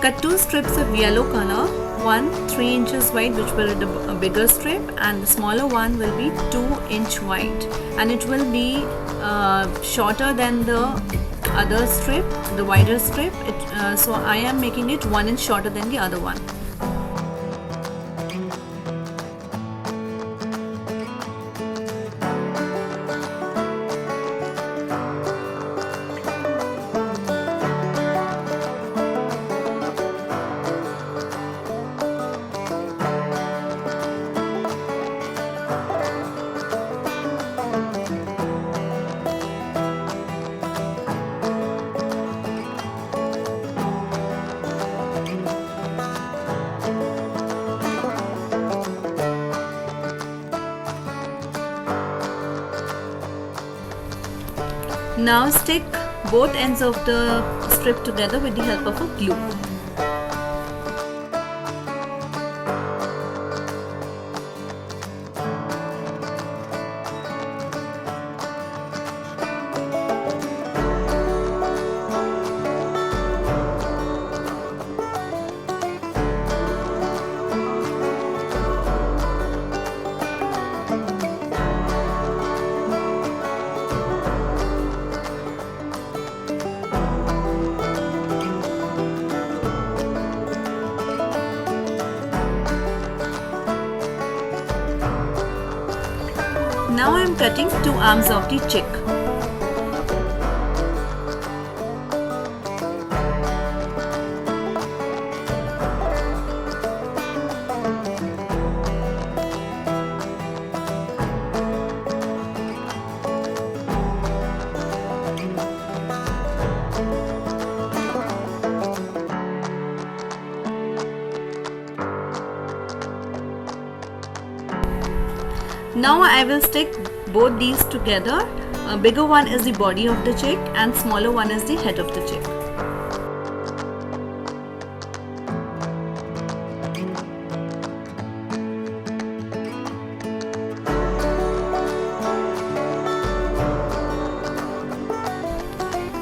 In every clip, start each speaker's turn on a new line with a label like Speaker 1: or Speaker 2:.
Speaker 1: Cut 2 strips of yellow color, one 3 inches wide, which will be a bigger strip, and the smaller one will be 2-inch wide, and it will be shorter than the other strip, the wider strip. So I am making it 1 inch shorter than the other one. Now stick both ends of the strip together with the help of a glue. Now I am cutting 2 arms of the chick. Now I will stick both these together. A bigger one is the body of the chick and smaller one is the head of the chick.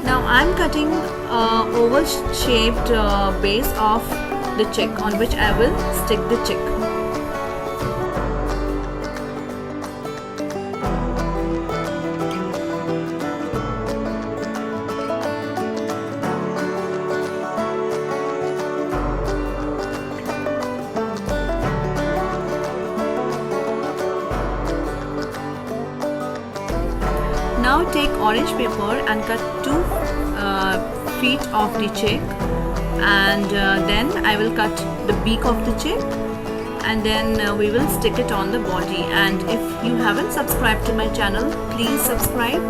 Speaker 1: Now I am cutting oval shaped base of the chick on which I will stick the chick. Now take orange paper and cut 2 feet of the chick, and then I will cut the beak of the chick, and then we will stick it on the body. And if you haven't subscribed to my channel, please subscribe.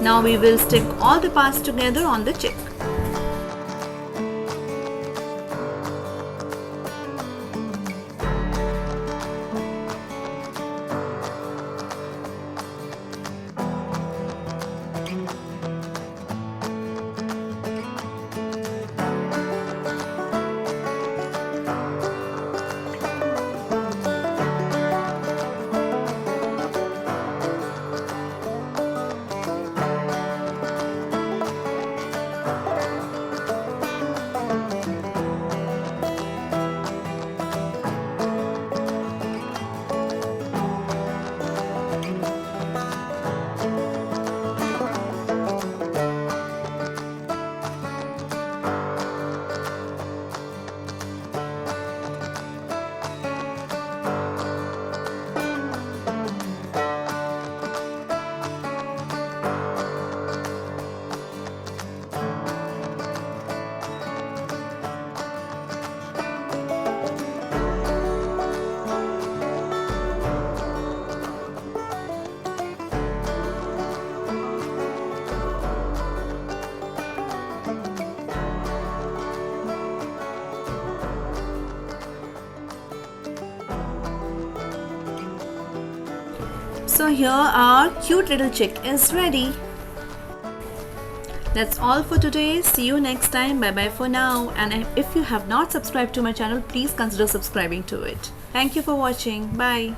Speaker 1: Now we will stick all the parts together on the chick. So here our cute little chick is ready. That's all for today. See you next time. Bye bye for now. And if you have not subscribed to my channel, please consider subscribing to it. Thank you for watching. Bye.